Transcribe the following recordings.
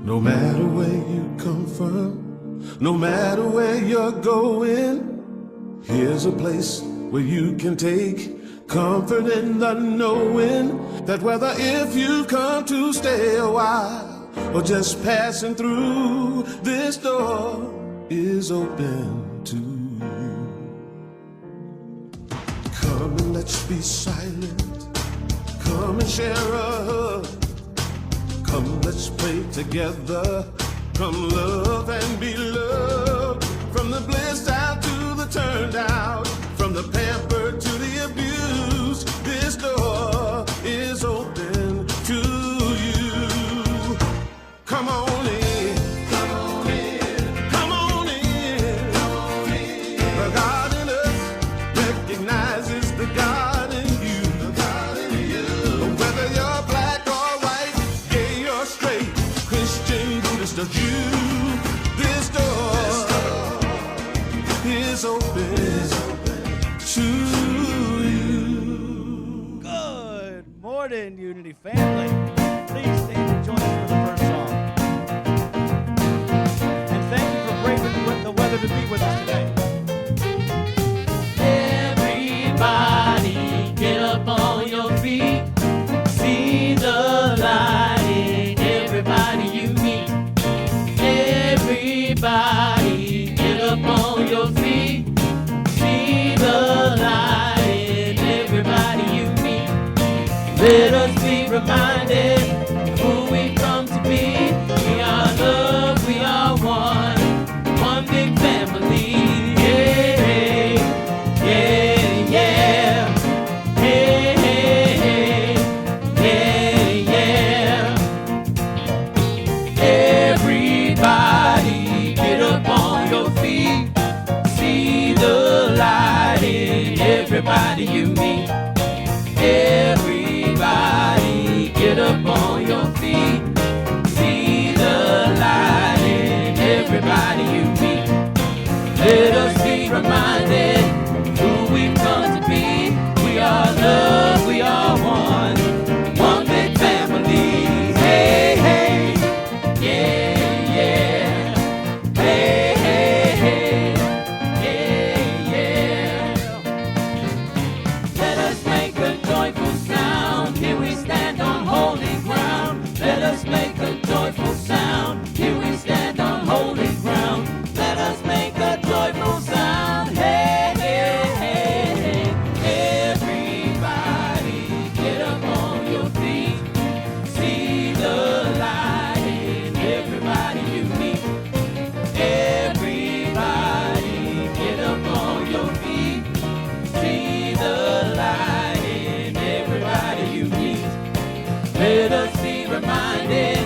No matter where you come from, no matter where you're going, here's a place where you can take comfort in the knowing that whether if you've come to stay a while or just passing through, this door is open to you. Come and let's be silent. Come and share a hug. Come, let's pray together. Come, love and be loved. From the blissed out to the turned out, from the pampered to the abused, this door is open to you. Come on in. Come on in. Come on in. Come on in. The God in us recognizes the God in you. The God in you. Whether you're black or white, gay or straight, Christian, Buddhist or Jew, this door is open to you. Good morning, Unity family. Please stand and join us for the first song. And thank you for braving the weather to be with us today. Everybody get up on your feet. See the light in everybody you meet. Everybody get up on your feet. See the light in everybody you meet. Let us be reminded who we come to be. We are love, we are one big family. Yeah, yeah, yeah. Hey, hey, hey, yeah, yeah. Everybody get up on your feet. See the light in everybody you meet. Everybody get up on your feet. See the light in everybody you meet. Let us be reminded who we've come to be. We are love, we are one big family. Hey, hey, yeah, yeah. Hey, hey, hey, yeah, yeah. Let us make a joyful sound. Here we stand on holy ground. Let us make a joyful sound. Here we stand on holy ground. Let us make a joyful sound. Hey, hey, hey, hey. Everybody get up on your feet. See the light in everybody you meet. Everybody get up on your feet. See the light in everybody you meet. Let us be reminded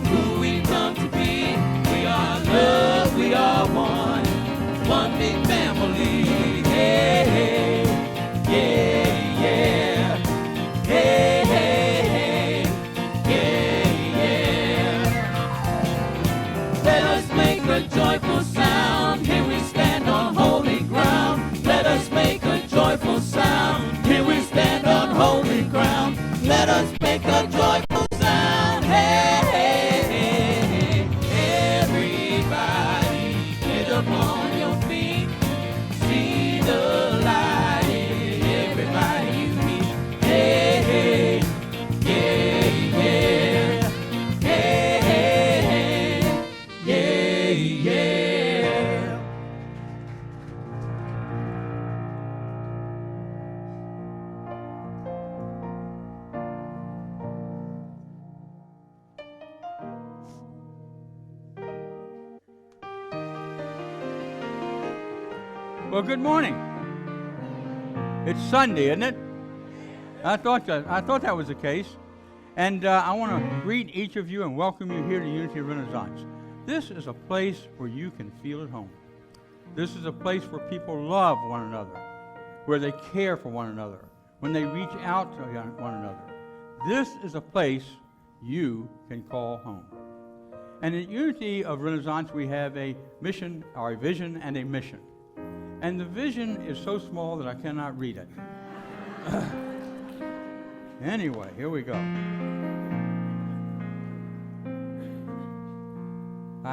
who we come to be. We are love, we are one big family. Hey, hey, yeah, yeah. Hey, hey, hey, yeah, yeah. Let us make a joyful sound. Here we stand on holy ground. Let us make a joyful sound. Here we stand on holy ground. Let us make a joyful sound. Hey, hey, hey, hey. Everybody get up on your feet. See the light in everybody you meet. Hey, hey, yeah, yeah. Hey, hey, hey, yeah, yeah. Well, good morning. It's Sunday, isn't it? I thought that was the case. And I want to greet each of you and welcome you here to Unity Renaissance. This is a place where you can feel at home. This is a place where people love one another, where they care for one another, when they reach out to one another. This is a place you can call home. And at Unity of Renaissance, we have a mission, or a vision and a mission. And the vision is so small that I cannot read it. Anyway, here we go.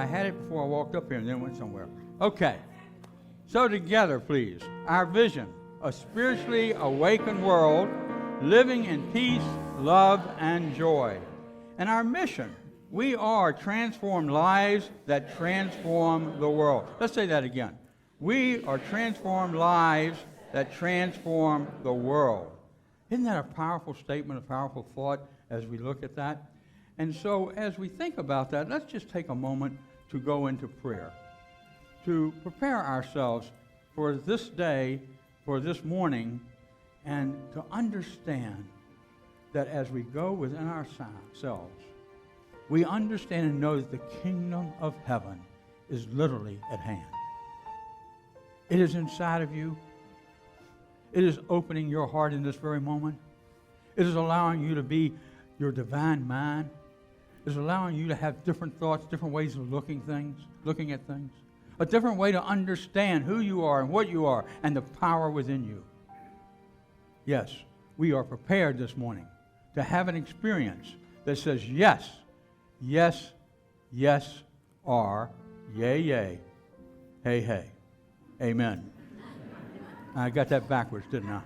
I had it before I walked up here and then went somewhere. Okay. So together, please, our vision, a spiritually awakened world, living in peace, love, and joy. And our mission, we are transformed lives that transform the world. Let's say that again. We are transformed lives that transform the world. Isn't that a powerful statement, a powerful thought as we look at that? And so as we think about that, let's just take a moment to go into prayer, to prepare ourselves for this day, for this morning, and to understand that as we go within ourselves, we understand and know that the kingdom of heaven is literally at hand. It is inside of you. It is opening your heart in this very moment. It is allowing you to be your divine mind. It is allowing you to have different thoughts, different ways of looking at things, a different way to understand who you are and what you are and the power within you. Yes, we are prepared this morning to have an experience that says yes, yes, yes, or yay, yay, hey, hey. Amen. I got that backwards, didn't I?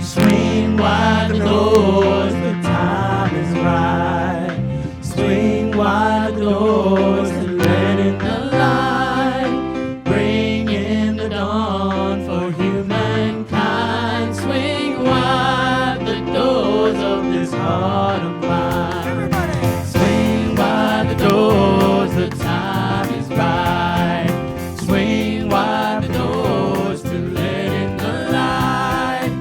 Swing wide the doors, the time is right. Swing wide the doors and let in the light. Bring in the dawn for humankind. Swing wide the doors of this heart of mine. Everybody. Swing wide the doors, the time is right. Swing wide the doors to let in the light.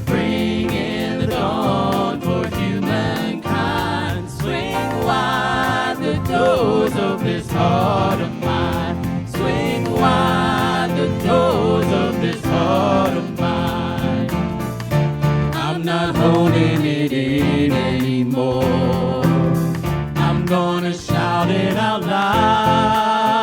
Bring in the dawn for humankind. Swing wide the doors of this heart of mine. Swing wide the doors of this heart of mine. I'm not holding it in anymore. I'm gonna shout it out loud.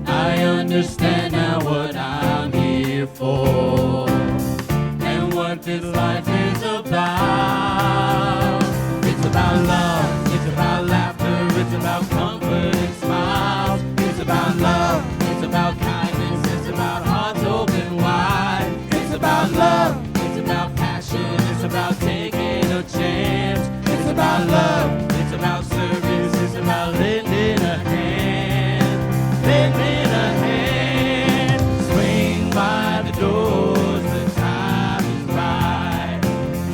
I understand now what I'm here for and what this life is about. It's about love, it's about laughter, it's about comfort and smiles. It's about love, it's about kindness, it's about hearts open wide. It's about love, it's about passion, it's about taking a chance. It's about love, it's about service, it's about lending a hand, lending a hand. Swing by the doors, the time is right.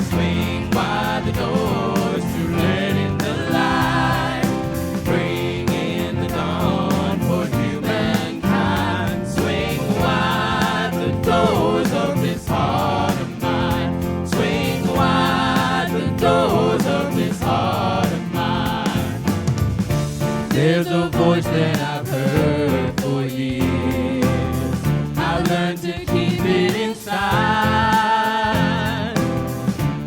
Swing wide the doors to let in the light. Bring in the dawn for humankind. Swing wide the doors of this heart of mine. Swing wide the doors of this heart of mine. There's a voice that I've heard for years. I learned to keep it inside.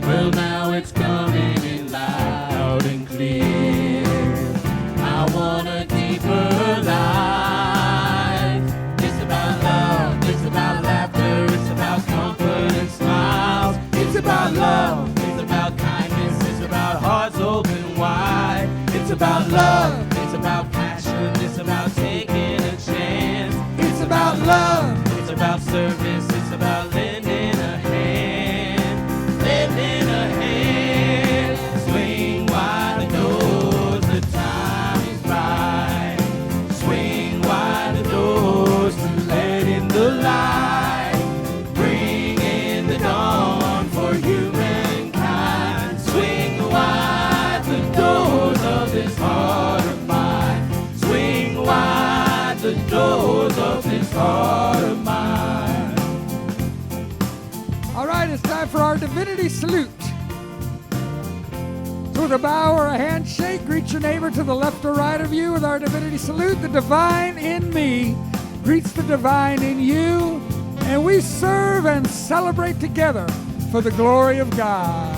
Well, now it's coming in loud and clear. I want a deeper life. It's about love, it's about laughter, it's about comfort and smiles. It's about love, it's about kindness, it's about hearts open wide. It's about love, it's about passion, it's about taking a chance. It's about love, it's about service, it's about lending a hand, lending a hand. Swing wide the doors, the time is right. Swing wide the doors to let in the light. Bring in the dawn for humankind. Swing wide the doors of this heart of mine. Swing wide the doors of this heart of mine. All right, it's time for our divinity salute. So with a bow or a handshake, greet your neighbor to the left or right of you with our divinity salute. The divine in me greets the divine in you, and we serve and celebrate together for the glory of God.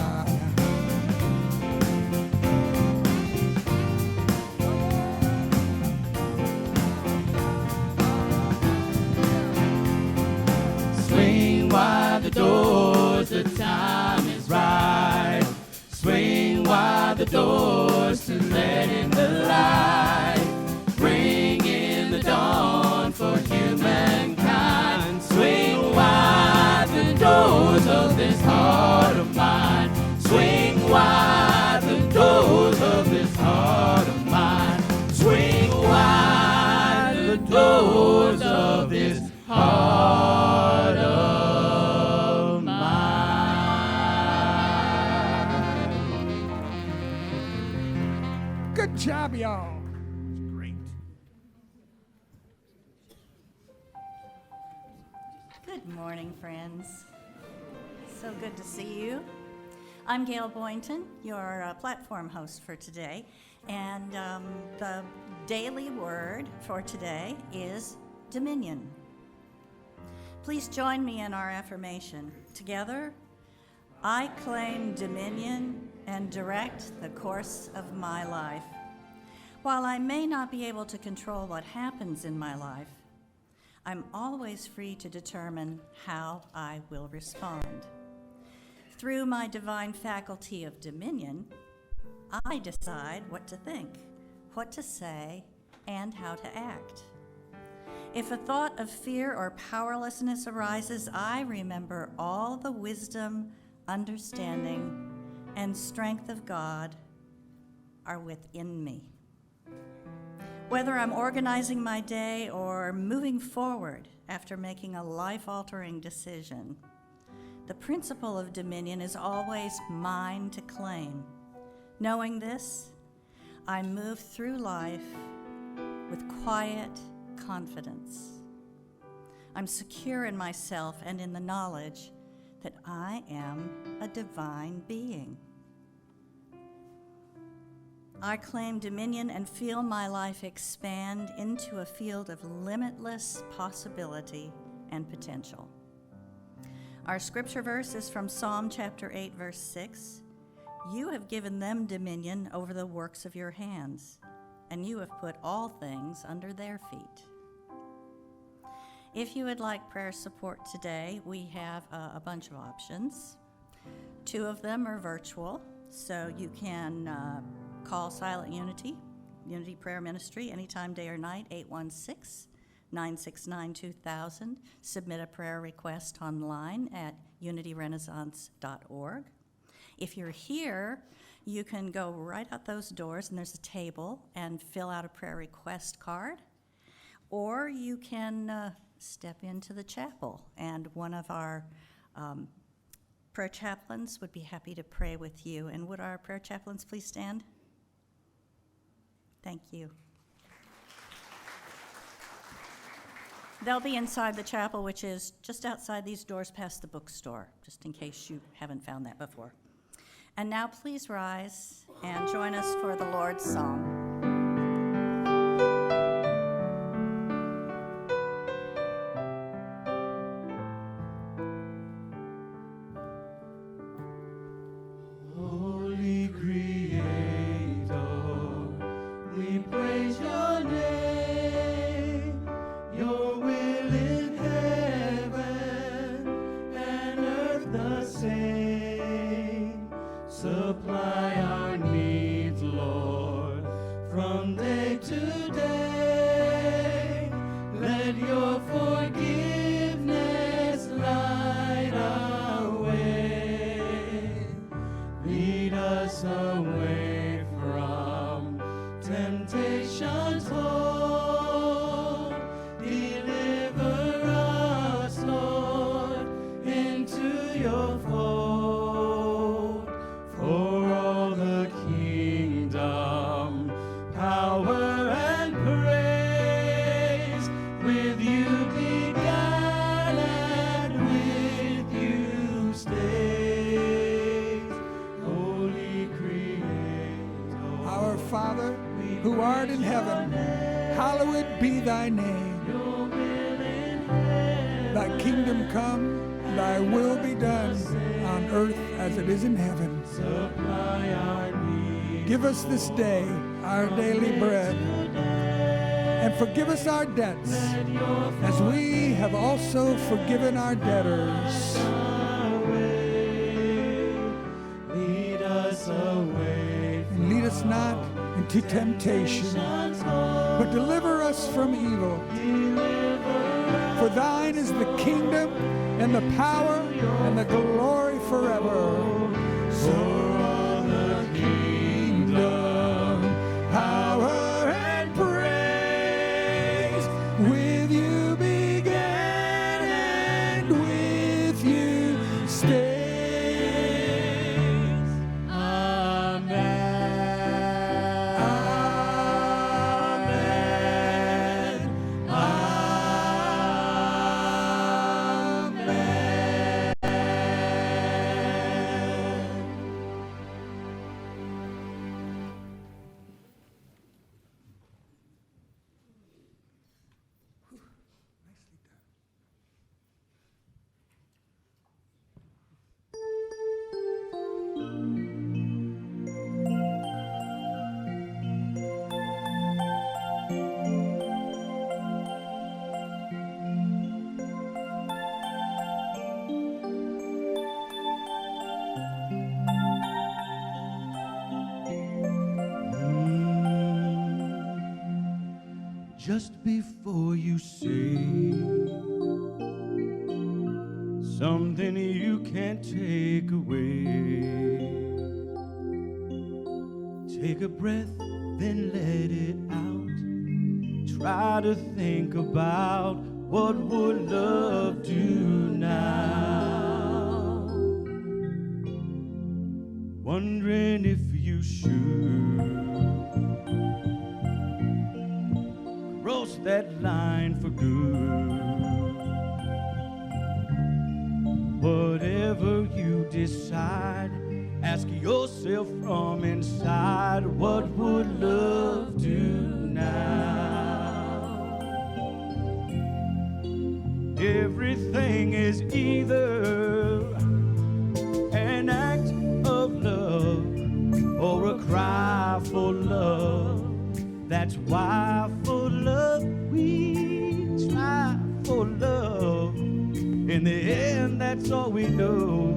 Swing wide the doors, the time is right. Swing wide the doors to let in the light. Bring in the dawn for humankind. Swing wide the doors of this heart of mine. Swing wide the doors of this heart of mine. Swing wide the doors of this heart of mine. Good job, y'all. Great. Good morning, friends. So good to see you. I'm Gail Boynton, your platform host for today, and the daily word for today is dominion. Please join me in our affirmation. Together, I claim dominion and direct the course of my life. While I may not be able to control what happens in my life, I'm always free to determine how I will respond. Through my divine faculty of dominion, I decide what to think, what to say, and how to act. If a thought of fear or powerlessness arises, I remember all the wisdom, understanding, and strength of God are within me. Whether I'm organizing my day or moving forward after making a life-altering decision, the principle of dominion is always mine to claim. Knowing this, I move through life with quiet confidence. I'm secure in myself and in the knowledge that I am a divine being. I claim dominion and feel my life expand into a field of limitless possibility and potential. Our scripture verse is from Psalm chapter 8, verse 6. You have given them dominion over the works of your hands, and you have put all things under their feet. If you would like prayer support today, we have a bunch of options. 2 of them are virtual, so you can call Silent Unity Prayer Ministry, anytime, day or night, 816-969-2000. Submit a prayer request online at unityrenaissance.org. If you're here, you can go right out those doors, and there's a table, and fill out a prayer request card. Or you can step into the chapel, and one of our prayer chaplains would be happy to pray with you. And would our prayer chaplains please stand? Thank you. They'll be inside the chapel, which is just outside these doors past the bookstore, just in case you haven't found that before. And now please rise and join us for the Lord's Song. Holy Creator, we praise your name. Your will in heaven and earth the same. Supply our needs, Lord, from day to day. Let your forgiveness light our way. Lead us away from temptation's hold. Deliver us, Lord, into your fold. For all the kingdom, power, and praise, with you began and with you stays. Holy Creator, Our Father, who art in heaven, hallowed be thy name. your will Thy kingdom come, thy will be done on earth as it is in heaven. Supply our needs. Give us this day our daily bread, and forgive us our debts as we have also forgiven our debtors. Lead us away. And lead us not into temptation, but deliver us from evil. For thine is the kingdom and the power and the glory forever. So all the kingdom, power, and praise with you began and with you stays. Amen. Amen. Just before you say something you can't take away, take a breath, then let it out. Try to think about what would love do now. Wondering if you should cross that line for good. Whatever you decide, ask yourself from inside, what would love do now? Everything is either an act of love or a cry for love. That's why for love we try for love. In the end, that's all we know.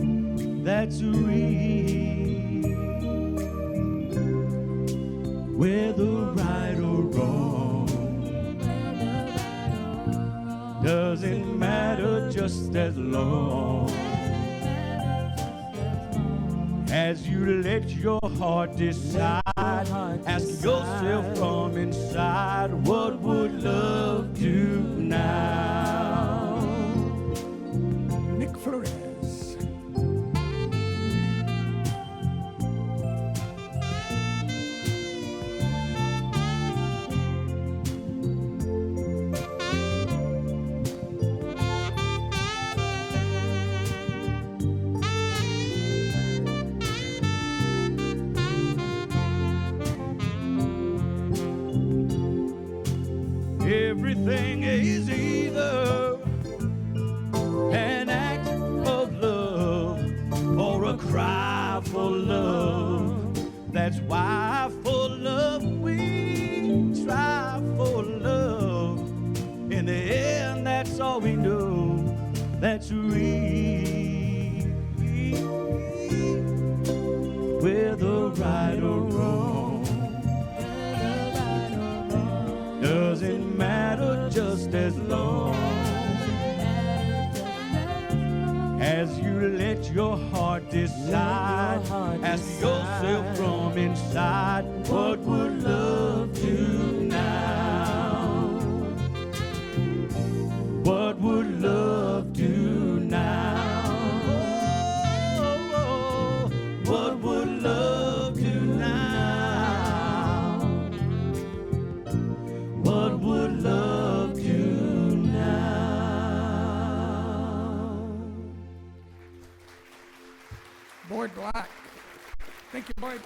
That's real. Whether right or wrong doesn't matter, just as long as you let your heart decide. Ask yourself from inside, what would love do now? Nick Flores. Everything is either an act of love or a cry for love. That's why for love we try for love. In the end, that's all we know. That's real. Whether right or wrong doesn't matter, just as long as you let your heart decide. Ask yourself from inside, what would love do now? What would love do now? Oh, what would love do now? What would love do now? Boyd Black. Thank you, Boyd.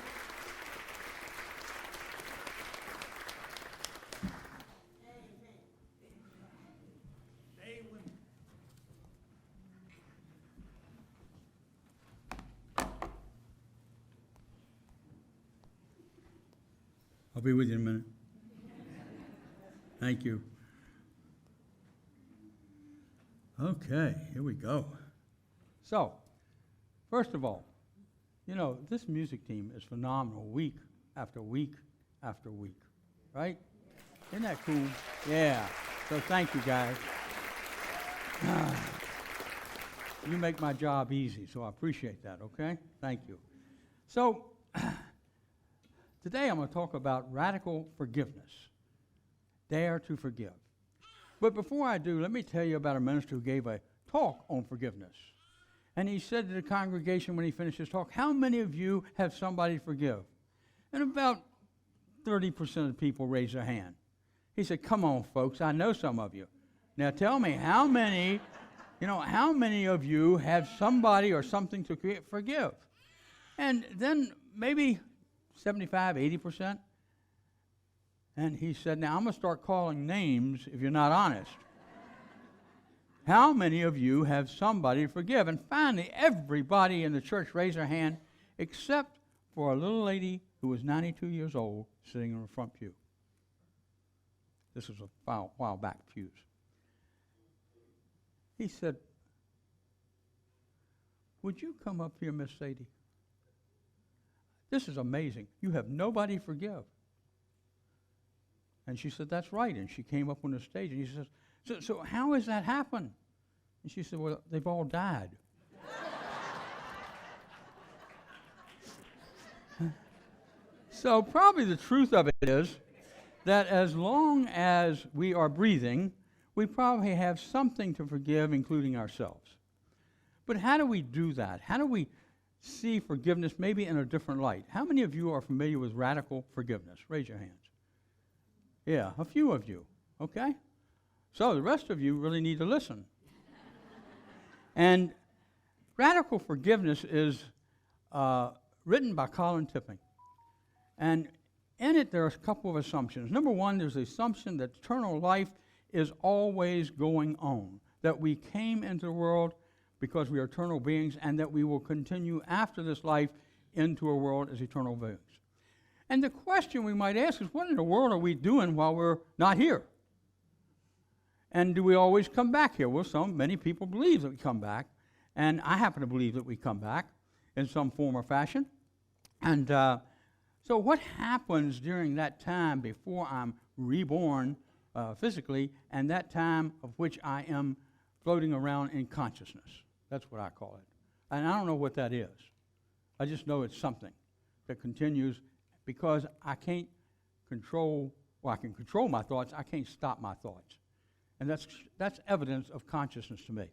I'll be with you in a minute. Thank you. Okay, here we go. So, first of all, you know, this music team is phenomenal week after week after week, right? Isn't that cool? Yeah. So thank you, guys. You make my job easy, so I appreciate that, okay? Thank you. So, today I'm going to talk about radical forgiveness. Dare to forgive. But before I do, let me tell you about a minister who gave a talk on forgiveness. And he said to the congregation when he finished his talk, how many of you have somebody to forgive? And about 30% of the people raised their hand. He said, come on, folks, I know some of you. Now tell me, how many of you have somebody or something to forgive? And then maybe 75, 80%. And he said, now I'm going to start calling names if you're not honest. How many of you have somebody to forgive? And finally, everybody in the church raised their hand except for a little lady who was 92 years old sitting in the front pew. This was a while back, pews. He said, would you come up here, Miss Sadie? This is amazing. You have nobody to forgive. And she said, that's right. And she came up on the stage and he says, so how has that happened? And she said, well, they've all died. So probably the truth of it is that as long as we are breathing, we probably have something to forgive, including ourselves. But how do we do that? How do we see forgiveness maybe in a different light? How many of you are familiar with radical forgiveness? Raise your hands. Yeah, a few of you, okay? So the rest of you really need to listen. And radical forgiveness is written by Colin Tipping. And in it, there are a couple of assumptions. Number one, there's the assumption that eternal life is always going on, that we came into the world because we are eternal beings, and that we will continue after this life into a world as eternal beings. And the question we might ask is, what in the world are we doing while we're not here? And do we always come back here? Well, many people believe that we come back, and I happen to believe that we come back in some form or fashion. And so what happens during that time before I'm reborn physically, and that time of which I am floating around in consciousness? That's what I call it. And I don't know what that is. I just know it's something that continues because I can't control, well, I can control my thoughts, I can't stop my thoughts. And that's evidence of consciousness to me.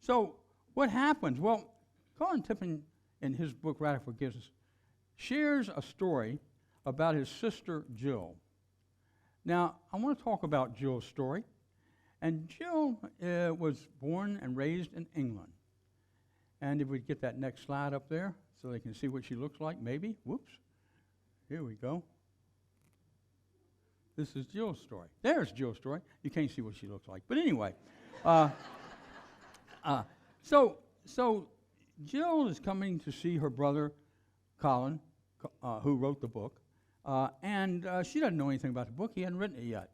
So what happens? Well, Colin Tipping, in his book, Radical Forgiveness, shares a story about his sister, Jill. Now, I want to talk about Jill's story. And Jill was born and raised in England. And if we get that next slide up there so they can see what she looks like, maybe. Whoops. Here we go. This is Jill's story. There's Jill's story. You can't see what she looks like. But anyway, so Jill is coming to see her brother, Colin, who wrote the book. And she doesn't know anything about the book. He hadn't written it yet.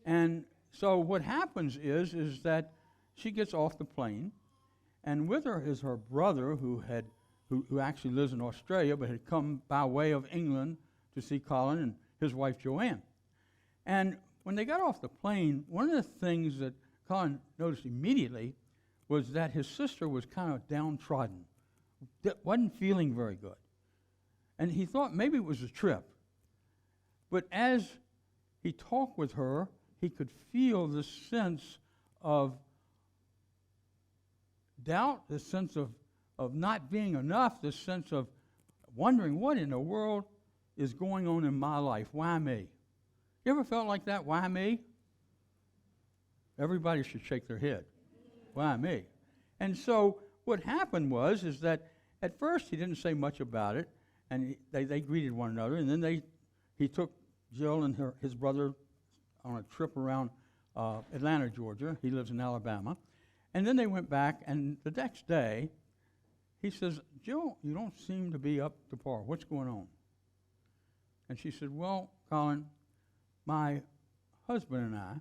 And so what happens is that she gets off the plane, and with her is her brother who actually lives in Australia but had come by way of England to see Colin and his wife Joanne. And when they got off the plane, one of the things that Colin noticed immediately was that his sister was kind of downtrodden, wasn't feeling very good. And he thought maybe it was a trip. But as he talked with her, he could feel this sense of doubt, this sense of not being enough, this sense of wondering what in the world is going on in my life. Why me? You ever felt like that? Why me? Everybody should shake their head. Why me? And so what happened was that at first he didn't say much about it, and they greeted one another, and then he took Jill and his brother on a trip around Atlanta, Georgia. He lives in Alabama. And then they went back, and the next day, he says, Jill, you don't seem to be up to par. What's going on? And she said, well, Colin, my husband and I,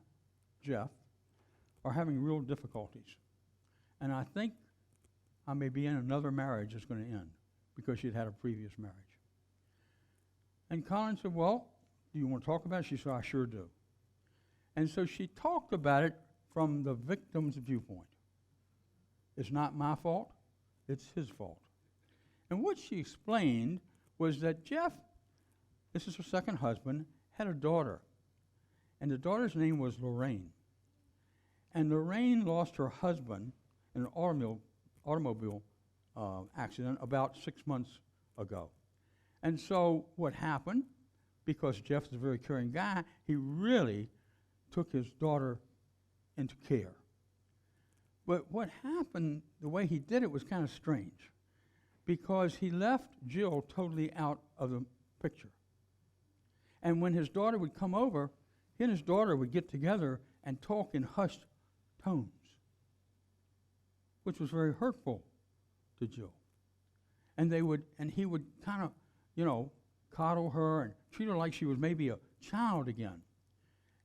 Jeff, are having real difficulties. And I think I may be in another marriage that's going to end because she'd had a previous marriage. And Colin said, well, do you want to talk about it? She said, I sure do. And so she talked about it from the victim's viewpoint. It's not my fault, it's his fault. And what she explained was that Jeff, this is her second husband, had a daughter. And the daughter's name was Lorraine. And Lorraine lost her husband in an automobile accident about 6 months ago. And so what happened, because Jeff is a very caring guy, he really took his daughter into care. But what happened, the way he did it was kind of strange, because he left Jill totally out of the picture. And when his daughter would come over, he and his daughter would get together and talk in hushed tones, which was very hurtful to Jill. And he would kind of, coddle her and treat her like she was maybe a child again.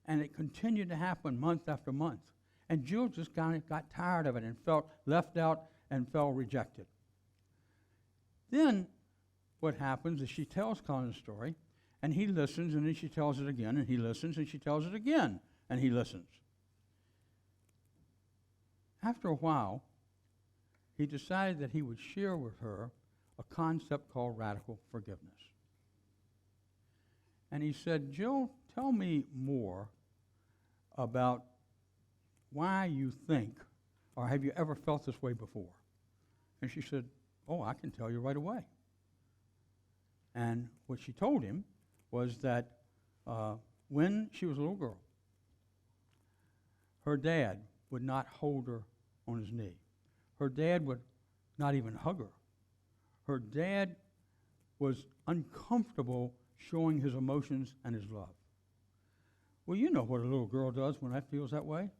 And it continued to happen month after month. And Jill just kind of got tired of it and felt left out and felt rejected. Then what happens is she tells Colin the story, and he listens, and then she tells it again, and he listens, and she tells it again, and he listens. After a while, he decided that he would share with her a concept called radical forgiveness. And he said, Jill, tell me more about why you think, or have you ever felt this way before? And she said, oh, I can tell you right away. And what she told him was that when she was a little girl, her dad would not hold her on his knee. Her dad would not even hug her. Her dad was uncomfortable showing his emotions and his love. Well, you know what a little girl does when that feels that way.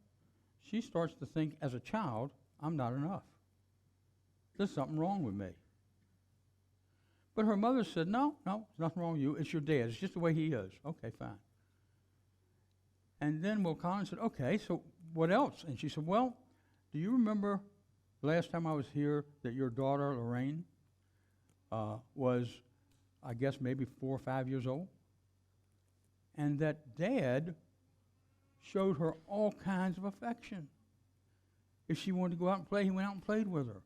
She starts to think, as a child, I'm not enough. There's something wrong with me. But her mother said, no, there's nothing wrong with you. It's your dad. It's just the way he is. Okay, fine. And then Colin said, okay, so what else? And she said, well, do you remember last time I was here that your daughter, Lorraine, was, I guess, maybe 4 or 5 years old? And that Dad showed her all kinds of affection. If she wanted to go out and play, he went out and played with her.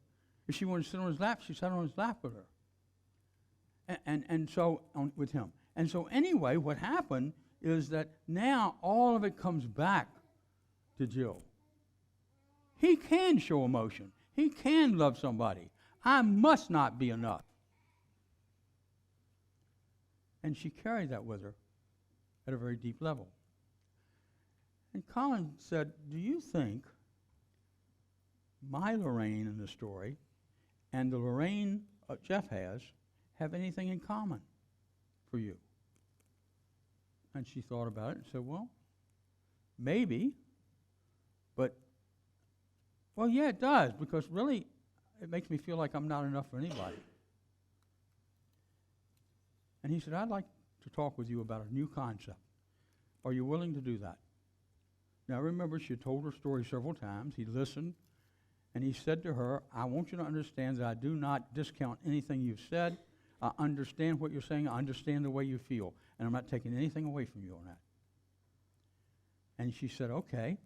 If she wanted to sit on his lap, she sat on his lap with her. And so with him. And so anyway, what happened is that now all of it comes back to Jill. He can show emotion. He can love somebody. I must not be enough. And she carried that with her at a very deep level. And Colin said, do you think my Lorraine in the story and the Lorraine Jeff has have anything in common for you? And she thought about it and said, well, maybe, but, well, yeah, it does, because really it makes me feel like I'm not enough for anybody. And he said, I'd like to talk with you about a new concept. Are you willing to do that? Now remember, she had told her story several times. He listened, and he said to her, I want you to understand that I do not discount anything you've said. I understand what you're saying. I understand the way you feel, and I'm not taking anything away from you on that. And she said, okay.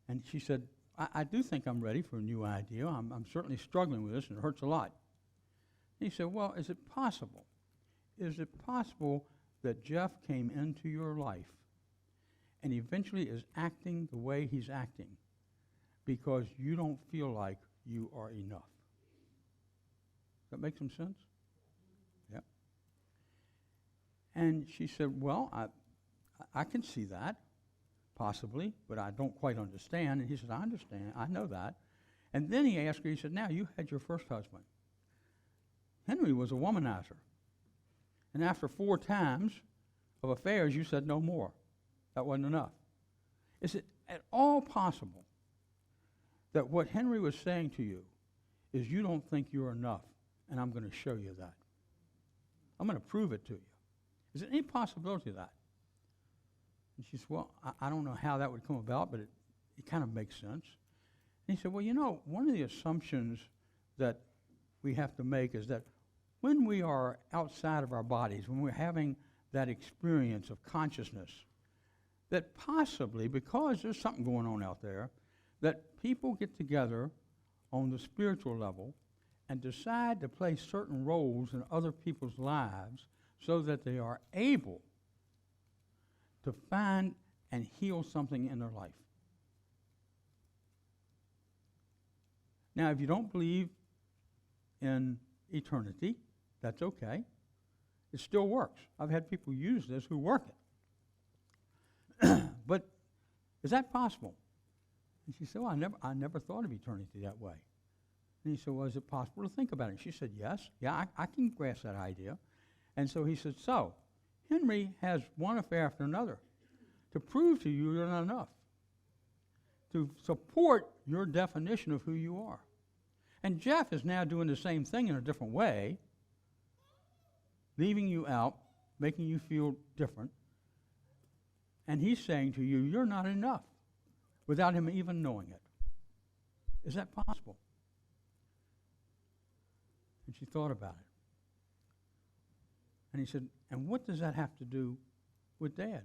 And she said, I do think I'm ready for a new idea. I'm certainly struggling with this, and it hurts a lot. And he said, well, is it possible? Is it possible that Jeff came into your life and eventually is acting the way he's acting because you don't feel like you are enough? Does that make some sense? Yeah. And she said, well, I can see that, possibly, but I don't quite understand. And he said, I understand. I know that. And then he asked her, he said, now, you had your first husband. Henry was a womanizer. And after 4 times of affairs, you said no more. That wasn't enough. Is it at all possible that what Henry was saying to you is you don't think you're enough, and I'm going to show you that? I'm going to prove it to you. Is there any possibility of that? And she said, well, I don't know how that would come about, but it kind of makes sense. And he said, well, you know, one of the assumptions that we have to make is that when we are outside of our bodies, when we're having that experience of consciousness, that possibly, because there's something going on out there, that people get together on the spiritual level and decide to play certain roles in other people's lives so that they are able to find and heal something in their life. Now, if you don't believe in eternity, that's okay. It still works. I've had people use this who work it. But is that possible? And she said, well, I never thought of eternity that way. And he said, well, is it possible to think about it? And she said, yes. Yeah, I can grasp that idea. And so he said, so, Henry has one affair after another to prove to you you're not enough, to support your definition of who you are. And Jeff is now doing the same thing in a different way, leaving you out, making you feel different. And he's saying to you, you're not enough, without him even knowing it. Is that possible? And she thought about it. And he said, and what does that have to do with Dad?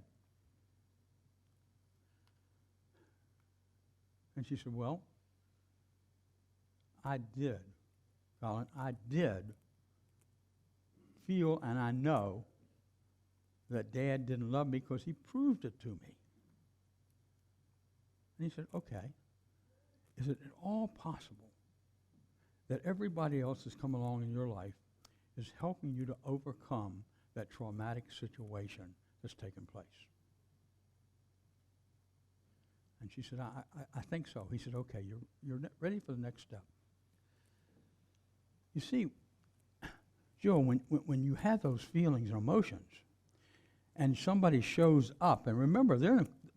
And she said, well, I did, Colin, I did feel and I know that Dad didn't love me because he proved it to me. And he said, okay, is it at all possible that everybody else that's come along in your life is helping you to overcome that traumatic situation that's taken place? And she said, I think so. He said, okay, you're ready for the next step. You see, Joe, when you have those feelings and emotions, and somebody shows up, and remember,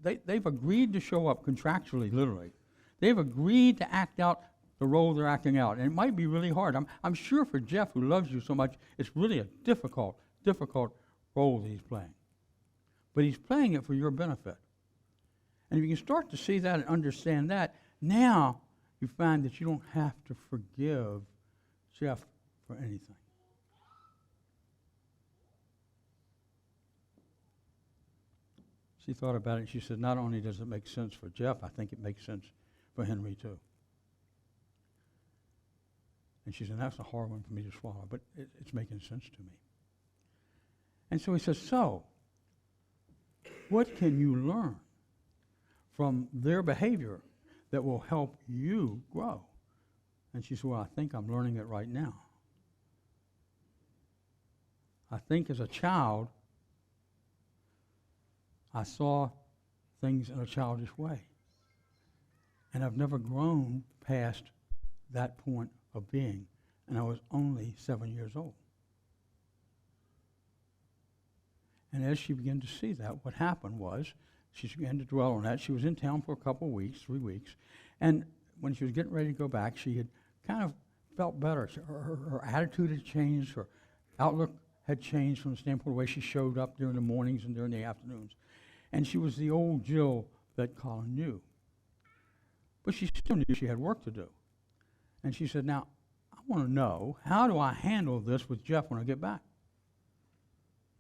they've agreed to show up contractually, literally. They've agreed to act out the role they're acting out, and it might be really hard. I'm sure for Jeff, who loves you so much, it's really a difficult role that he's playing. But he's playing it for your benefit. And if you can start to see that and understand that, now you find that you don't have to forgive Jeff for anything. She thought about it, and she said, not only does it make sense for Jeff, I think it makes sense for Henry too. And she said, that's a hard one for me to swallow, but it's making sense to me. And so he says, so, what can you learn from their behavior that will help you grow? And she said, well, I think I'm learning it right now. I think as a child, I saw things in a childish way. And I've never grown past that point of being. And I was only 7 years old. And as she began to see that, what happened was, she began to dwell on that. She was in town for a couple of weeks, 3 weeks. And when she was getting ready to go back, she had kind of felt better. Her attitude had changed. Her outlook had changed from the standpoint of the way she showed up during the mornings and during the afternoons. And she was the old Jill that Colin knew. But she still knew she had work to do. And she said, now, I want to know, how do I handle this with Jeff when I get back?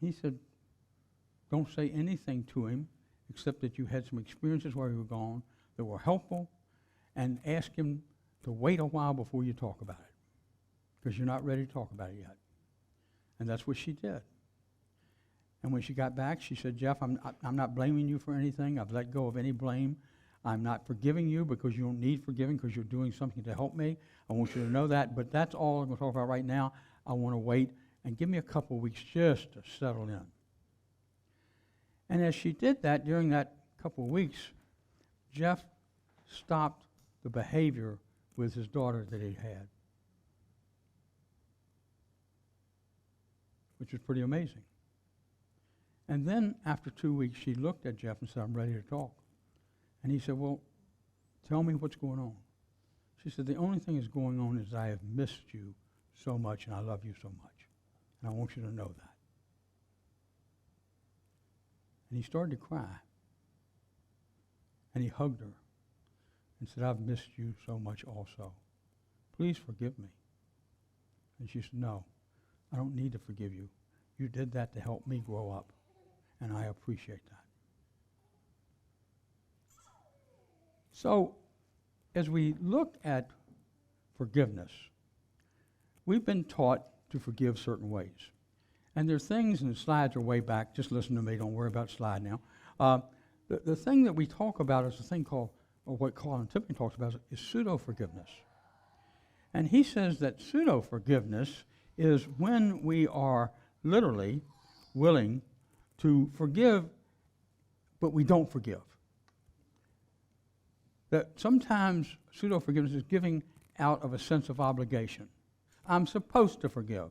He said, don't say anything to him except that you had some experiences while you were gone that were helpful, and ask him to wait a while before you talk about it, because you're not ready to talk about it yet. And that's what she did. And when she got back, she said, Jeff, I'm not blaming you for anything. I've let go of any blame. I'm not forgiving you because you don't need forgiving, because you're doing something to help me. I want you to know that, but that's all I'm going to talk about right now. I want to wait and give me a couple of weeks just to settle in. And as she did that, during that couple of weeks, Jeff stopped the behavior with his daughter that he had, which was pretty amazing. And then after 2 weeks, she looked at Jeff and said, I'm ready to talk. And he said, well, tell me what's going on. She said, the only thing that's going on is I have missed you so much and I love you so much. And I want you to know that. And he started to cry. And he hugged her and said, I've missed you so much also. Please forgive me. And she said, no, I don't need to forgive you. You did that to help me grow up, and I appreciate that. So, as we look at forgiveness, we've been taught to forgive certain ways. And there are things, and the slides are way back. Just listen to me. Don't worry about slide now. The thing that we talk about is a thing called, or what Colin Tipping talks about, is pseudo-forgiveness. And he says that pseudo-forgiveness is when we are literally willing to forgive, but we don't forgive. That sometimes pseudo-forgiveness is giving out of a sense of obligation. I'm supposed to forgive.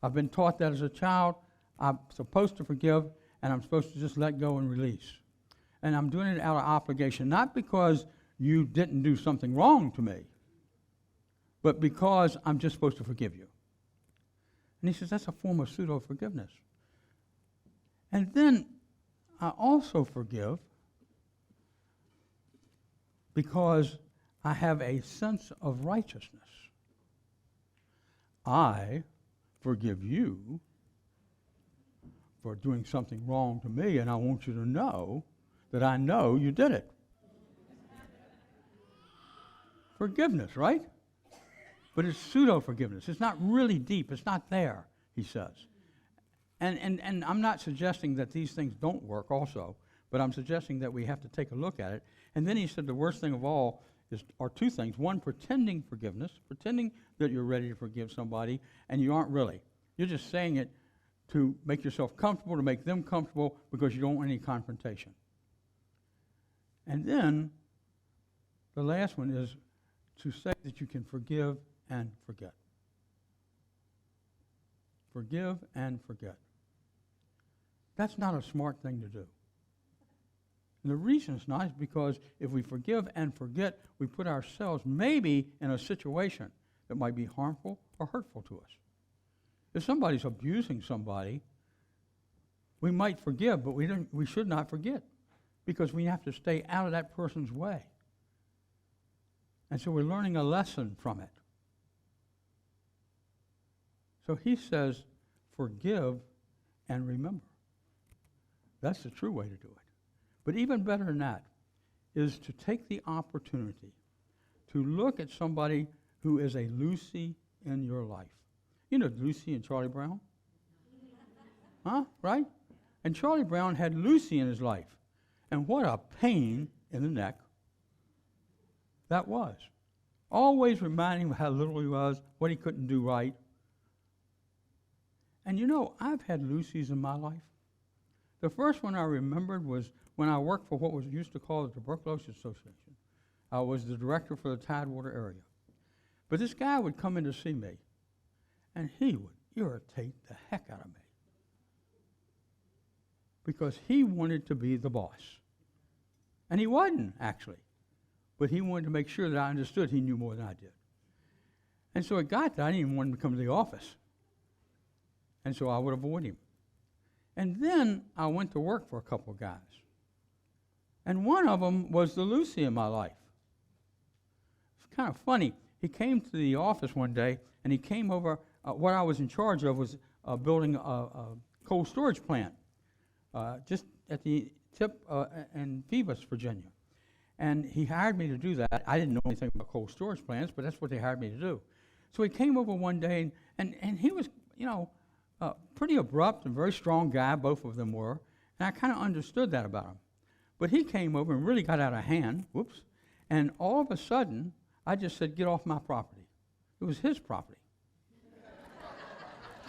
I've been taught that as a child. I'm supposed to forgive, and I'm supposed to just let go and release. And I'm doing it out of obligation, not because you didn't do something wrong to me, but because I'm just supposed to forgive you. And he says that's a form of pseudo-forgiveness. And then I also forgive because I have a sense of righteousness. I forgive you for doing something wrong to me, and I want you to know that I know you did it. Forgiveness, right? But it's pseudo-forgiveness. It's not really deep. It's not there, he says. And I'm not suggesting that these things don't work also, but I'm suggesting that we have to take a look at it. And then he said the worst thing of all are two things. One, pretending forgiveness, pretending that you're ready to forgive somebody, and you aren't really. You're just saying it to make yourself comfortable, to make them comfortable, because you don't want any confrontation. And then the last one is to say that you can forgive and forget. Forgive and forget. That's not a smart thing to do. And the reason it's not is because if we forgive and forget, we put ourselves maybe in a situation that might be harmful or hurtful to us. If somebody's abusing somebody, we might forgive, but we should not forget, because we have to stay out of that person's way. And so we're learning a lesson from it. So he says, forgive and remember. That's the true way to do it. But even better than that is to take the opportunity to look at somebody who is a Lucy in your life. You know Lucy and Charlie Brown? Huh? Right? And Charlie Brown had Lucy in his life. And what a pain in the neck that was. Always reminding him how little he was, what he couldn't do right. And you know, I've had Lucys in my life. The first one I remembered was when I worked for what was used to call the Tuberculosis Association. I was the director for the Tidewater area. But this guy would come in to see me, and he would irritate the heck out of me, because he wanted to be the boss. And he wasn't, actually. But he wanted to make sure that I understood he knew more than I did. And so it got that I didn't even want him to come to the office. And so I would avoid him. And then I went to work for a couple of guys. And one of them was the Lucy in my life. It's kind of funny. He came to the office one day, and he came over. What I was in charge of was building a cold storage plant just at the tip in Phoebus, Virginia. And he hired me to do that. I didn't know anything about cold storage plants, but that's what they hired me to do. So he came over one day, and he was, pretty abrupt and very strong guy, both of them were. And I kind of understood that about him. But he came over and really got out of hand, and all of a sudden, I just said, get off my property. It was his property.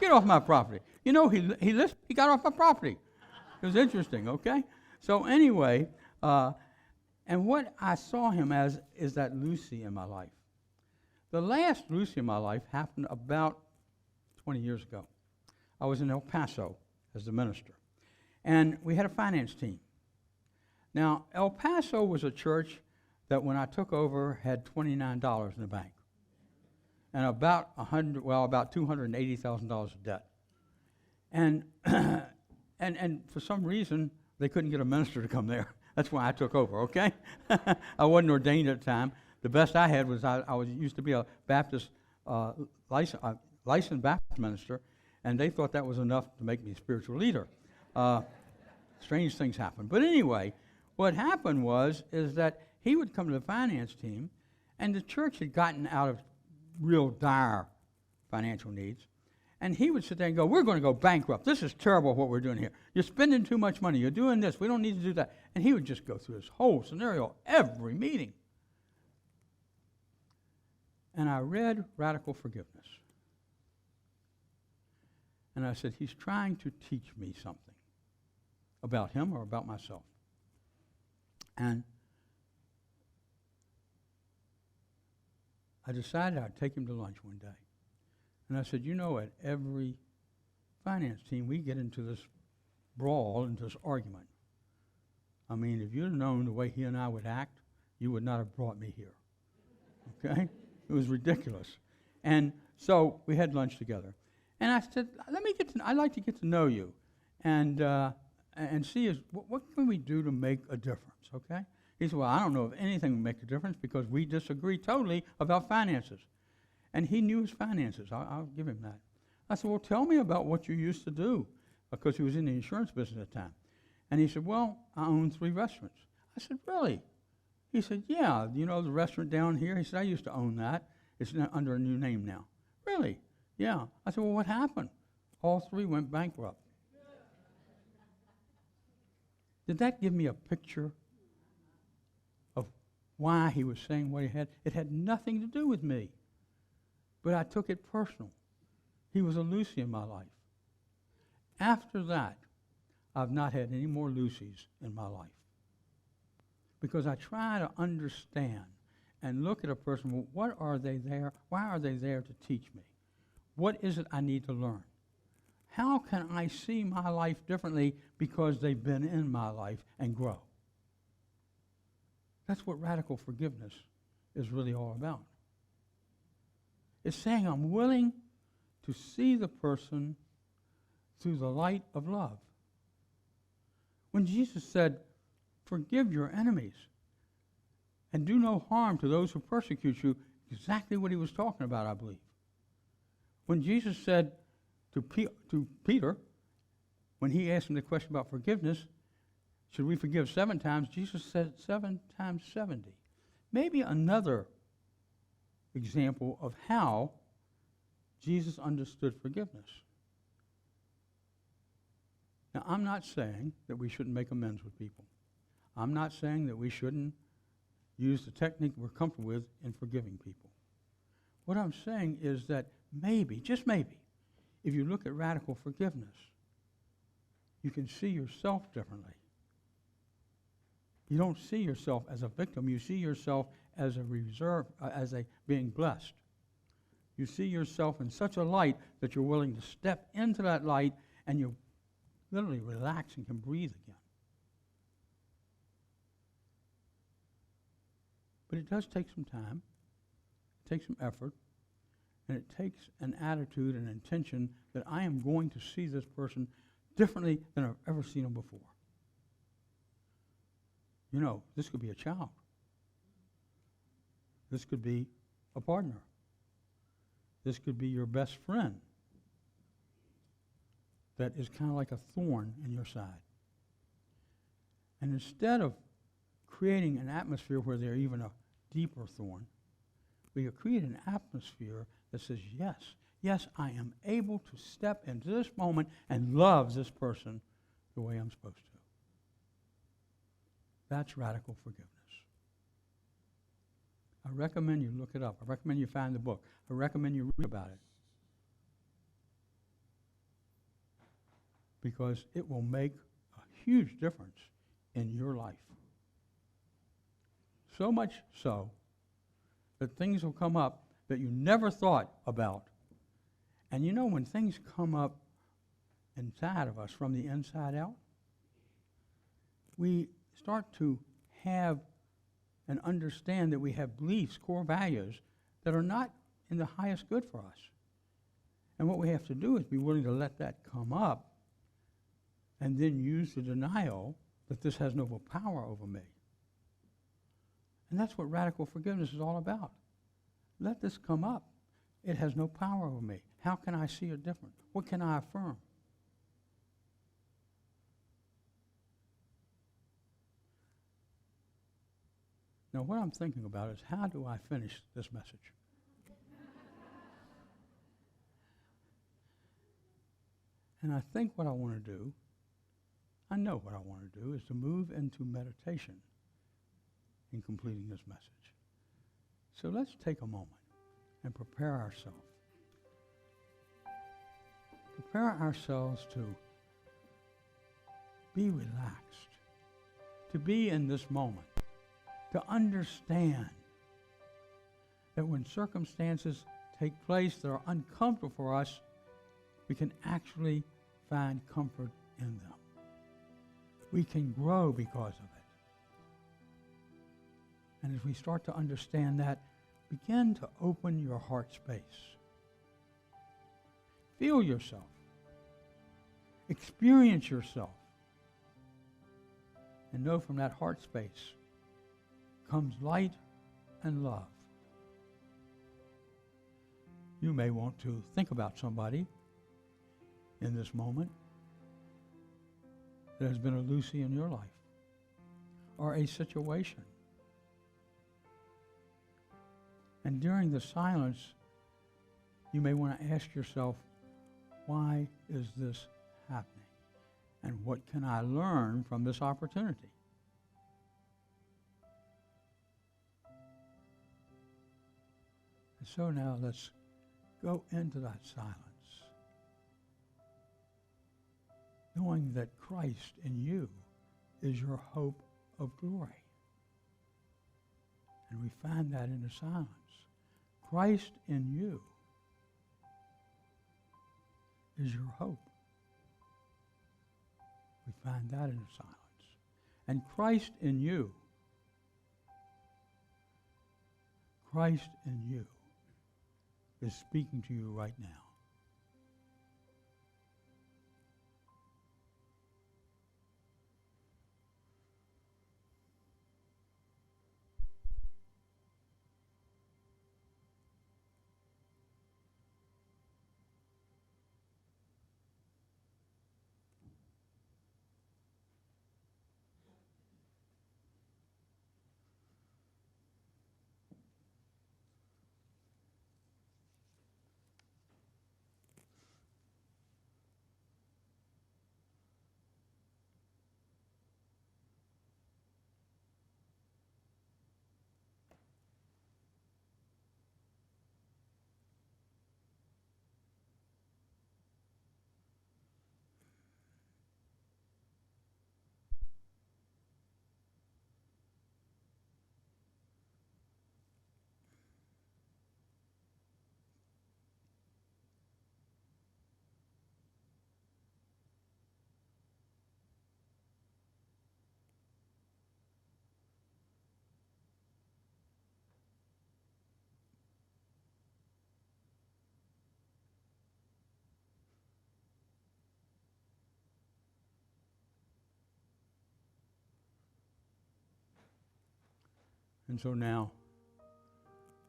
Get off my property. You know, he got off my property. It was interesting, okay? So anyway, and what I saw him as is that Lucy in my life. The last Lucy in my life happened about 20 years ago. I was in El Paso as the minister, and we had a finance team. Now, El Paso was a church that when I took over had $29 in the bank and about $280,000 of debt. And and for some reason, they couldn't get a minister to come there. That's why I took over, okay? I wasn't ordained at the time. The best I had was I used to be a Baptist, licensed Baptist minister, and they thought that was enough to make me a spiritual leader. Strange things happen. But anyway, what happened is that he would come to the finance team, and the church had gotten out of real dire financial needs. And he would sit there and go, we're going to go bankrupt. This is terrible what we're doing here. You're spending too much money. You're doing this. We don't need to do that. And he would just go through this whole scenario every meeting. And I read Radical Forgiveness. And I said, he's trying to teach me something about him or about myself. And I decided I'd take him to lunch one day. And I said, you know, at every finance team, we get into this brawl, into this argument. I mean, if you'd known the way he and I would act, you would not have brought me here. Okay? It was ridiculous. And so we had lunch together. And I said, I'd like to get to know you and see what can we do to make a difference, okay? He said, well, I don't know if anything will make a difference because we disagree totally about finances. And he knew his finances. I'll give him that. I said, well, tell me about what you used to do, because he was in the insurance business at the time. And he said, well, I own 3 restaurants. I said, really? He said, yeah, you know the restaurant down here? He said, I used to own that. It's under a new name now. Really? Yeah. I said, well, what happened? All 3 went bankrupt. Did that give me a picture of why he was saying what he had? It had nothing to do with me. But I took it personal. He was a Lucy in my life. After that, I've not had any more Lucys in my life. Because I try to understand and look at a person, well, what are they there? Why are they there to teach me? What is it I need to learn? How can I see my life differently because they've been in my life and grow? That's what radical forgiveness is really all about. It's saying I'm willing to see the person through the light of love. When Jesus said, forgive your enemies and do no harm to those who persecute you, exactly what he was talking about, I believe. When Jesus said to Peter, when he asked him the question about forgiveness, should we forgive 7 times? Jesus said 7 times 70. Maybe another example of how Jesus understood forgiveness. Now, I'm not saying that we shouldn't make amends with people. I'm not saying that we shouldn't use the technique we're comfortable with in forgiving people. What I'm saying is that maybe, just maybe, if you look at radical forgiveness, you can see yourself differently. You don't see yourself as a victim. You see yourself as a being blessed. You see yourself in such a light that you're willing to step into that light and you literally relax and can breathe again. But it does take some time, it takes some effort, and it takes an attitude and intention that I am going to see this person differently than I've ever seen him before. You know, this could be a child. This could be a partner. This could be your best friend that is kind of like a thorn in your side. And instead of creating an atmosphere where they're even a deeper thorn, we create an atmosphere that says, yes, I am able to step into this moment and love this person the way I'm supposed to. That's radical forgiveness. I recommend you look it up. I recommend you find the book. I recommend you read about it. Because it will make a huge difference in your life. So much so that things will come up that you never thought about. And you know, when things come up inside of us from the inside out, we start to have and understand that we have beliefs, core values, that are not in the highest good for us. And what we have to do is be willing to let that come up and then use the denial that this has no power over me. And that's what radical forgiveness is all about. Let this come up. It has no power over me. How can I see it different? What can I affirm? Now, what I'm thinking about is, how do I finish this message? And I think what I want to do, I know what I want to do, is to move into meditation in completing this message. So let's take a moment and prepare ourselves. Prepare ourselves to be relaxed, to be in this moment, to understand that when circumstances take place that are uncomfortable for us, we can actually find comfort in them. We can grow because of it. And as we start to understand that, begin to open your heart space. Feel yourself. Experience yourself. And know from that heart space comes light and love. You may want to think about somebody in this moment that has been a Lucy in your life, or a situation. And during the silence, you may want to ask yourself, why is this happening? And what can I learn from this opportunity? And so now let's go into that silence, knowing that Christ in you is your hope of glory. And we find that in the silence. Christ in you is your hope. We find that in the silence. And Christ in you, Christ in you is speaking to you right now. And so now,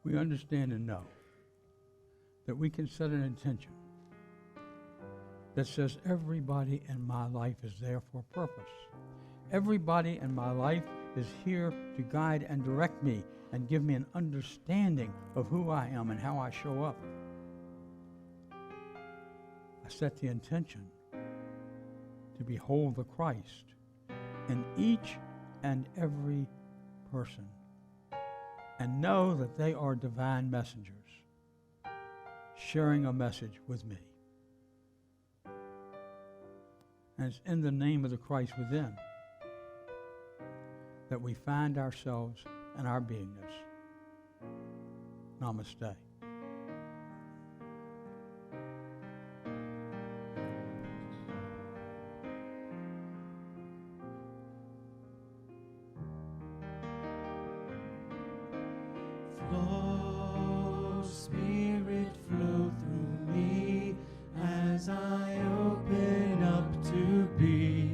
we understand and know that we can set an intention that says everybody in my life is there for a purpose. Everybody in my life is here to guide and direct me and give me an understanding of who I am and how I show up. I set the intention to behold the Christ in each and every person, and know that they are divine messengers sharing a message with me. And it's in the name of the Christ within that we find ourselves and our beingness. Namaste. Flow, Spirit, flow through me as I open up to be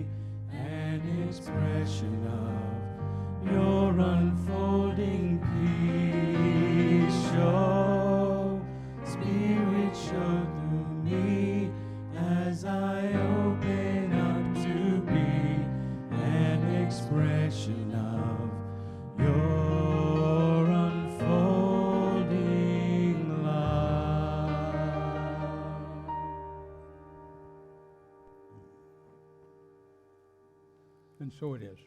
And so it is.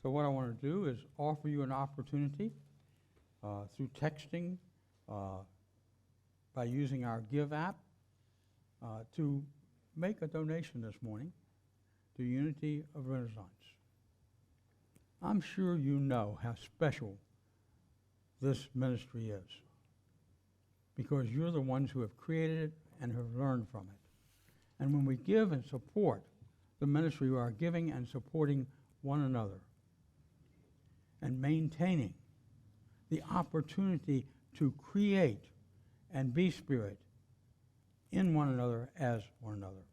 So what I want to do is offer you an opportunity through texting, by using our Give app, to make a donation this morning to Unity of Renaissance. I'm sure you know how special this ministry is, because you're the ones who have created it and have learned from it. And when we give and support the ministry, we are giving and supporting one another and maintaining the opportunity to create and be spirit in one another as one another.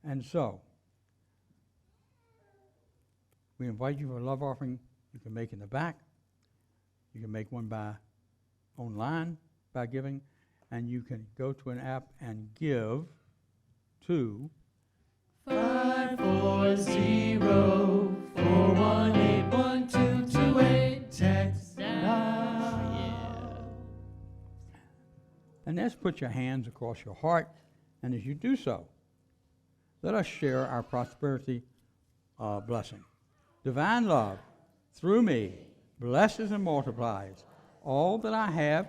And so, we invite you for a love offering. You can make in the back. You can make one by online by giving, and you can go to an app and give to 540-418-1228. Text now. And let's put your hands across your heart, and as you do so, let us share our prosperity blessing. Divine love, through me, blesses and multiplies all that I have,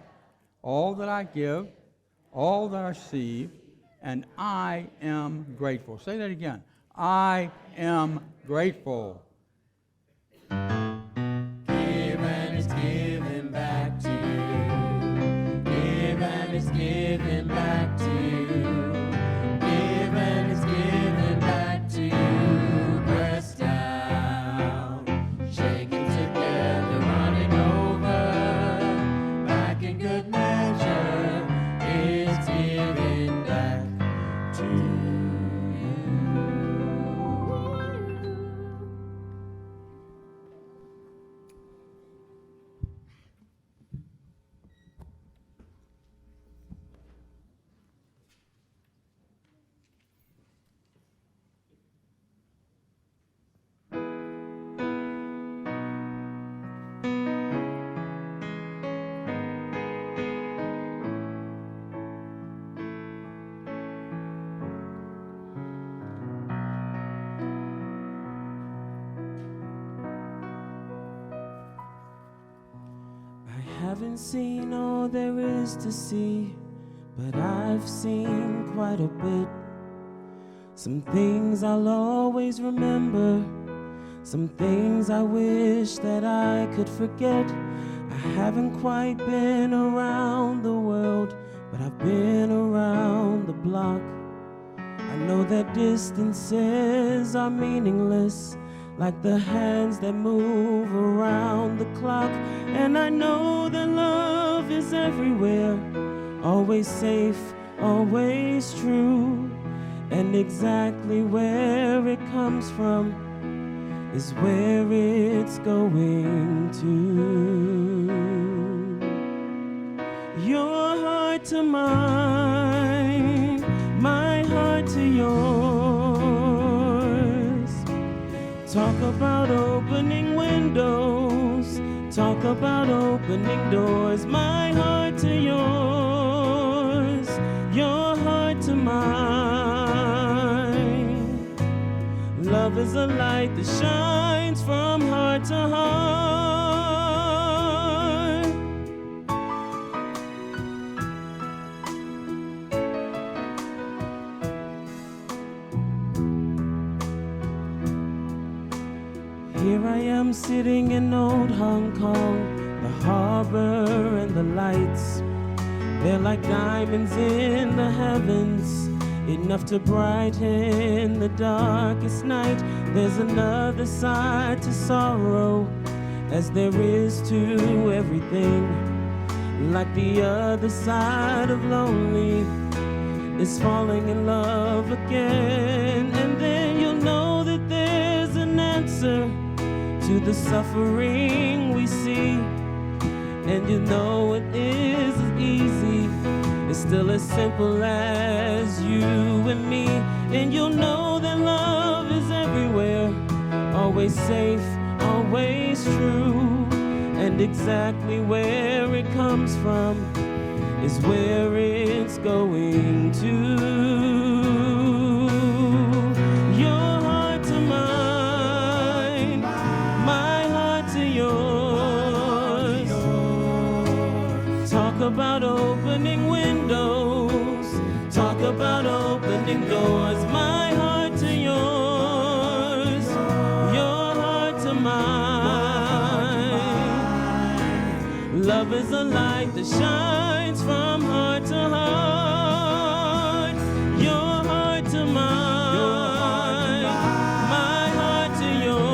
all that I give, all that I receive, and I am grateful. Say that again. I am grateful. Give and it's given back to you. Give and it's given back to you. Give and it's given back to you. Pressed down, shaken together, running over. Back in good measure, it's given back to you. I haven't seen all there is to see, but I've seen quite a bit. Some things I'll always remember, some things I wish that I could forget. I haven't quite been around the world, but I've been around the block. I know that distances are meaningless, like the hands that move around the clock. And I know that love is everywhere, always safe, always true. And exactly where it comes from is where it's going to. Your heart to mine, my heart to yours. Talk about opening windows, talk about opening doors. My heart to yours, your heart to mine. Love is a light that shines from heart to heart. Here I am sitting in old Hong Kong, the harbor and the lights. They're like diamonds in the heavens, enough to brighten the darkest night. There's another side to sorrow, as there is to everything. Like the other side of lonely is falling in love again. And then you'll know that there's an answer to the suffering we see. And you know it isn't easy, it's still as simple as you and me. And you'll know that love is everywhere, always safe, always true. And exactly where it comes from is where it's going to. Your heart to mine, my heart to yours. Talk about opening windows, talk about opening doors. My heart to yours, your heart to mine. Love is a light that shines from heart to heart. Your heart to mine, my heart to yours.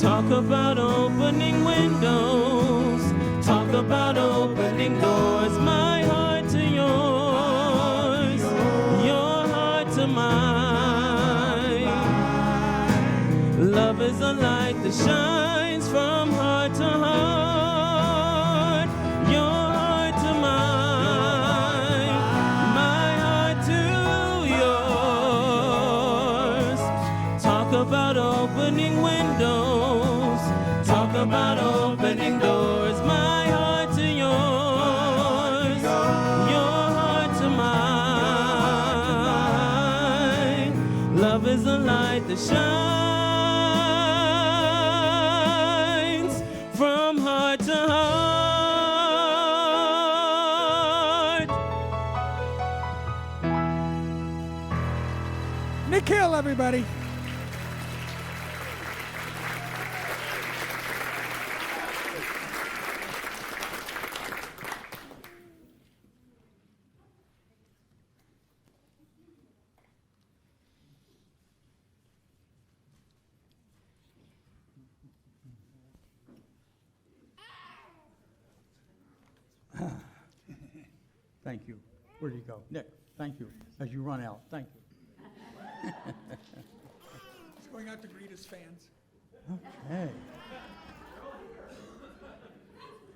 Talk about opening windows, talk about opening doors. My heart to yours, your heart to mine. Love is a light that shines from heart to heart. Your heart to mine, my heart to yours. Talk about opening windows, talk about opening doors. My heart to yours, your heart to mine. Love is a light that shines from heart to heart. Nikhil, everybody. Thank you. Where'd he go? Nick, thank you. As you run out, thank you. He's going out to greet his fans. Okay.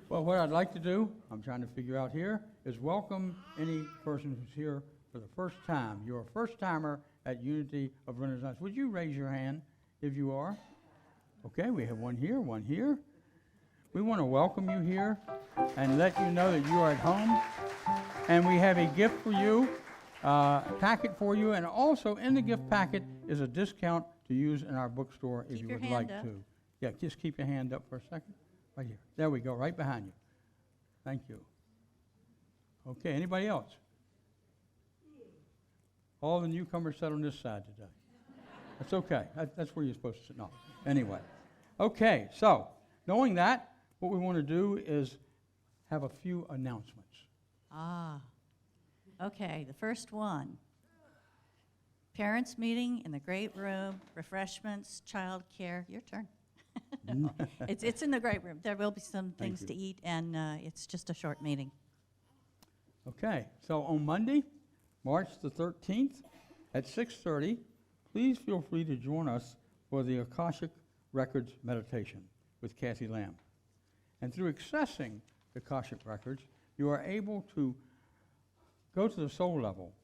Well, what I'd like to do, I'm trying to figure out here, is welcome any person who's here for the first time. You're a first-timer at Unity of Renaissance. Would you raise your hand if you are? Okay, we have one here, one here. We want to welcome you here and let you know that you are at home. And we have a gift for you, a packet for you, and also in the gift packet is a discount to use in our bookstore if Keep you your would hand like up. to. Yeah, just keep your hand up for a second. Right here. There we go, right behind you. Thank you. Okay, anybody else? All the newcomers sat on this side today. That's okay. That's where you're supposed to sit. No. Anyway. Okay, so knowing that, what we want to do is have a few announcements. Okay, the first one. Parents meeting in the great room, refreshments, child care. Your turn. No, it's in the great room. There will be some things to eat, and it's just a short meeting. Okay, so on Monday, March the 13th at 6:30, please feel free to join us for the Akashic Records meditation with Kathy Lamb. And through accessing the Akashic Records, you are able to go to the soul level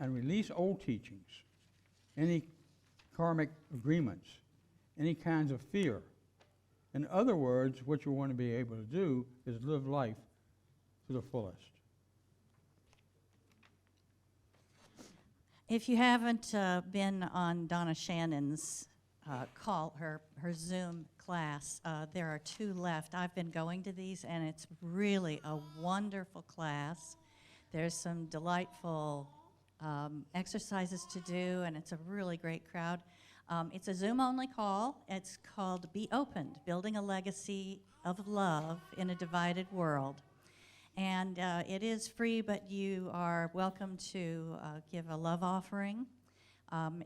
and release old teachings, any karmic agreements, any kinds of fear. In other words, what you want to be able to do is live life to the fullest. If you haven't been on Donna Shannon's call, her Zoom class, there are 2 left. I've been going to these, and it's really a wonderful class. There's some delightful exercises to do, and it's a really great crowd. It's a Zoom-only call. It's called Be Opened, Building a Legacy of Love in a Divided World. And it is free, but you are welcome to give a love offering.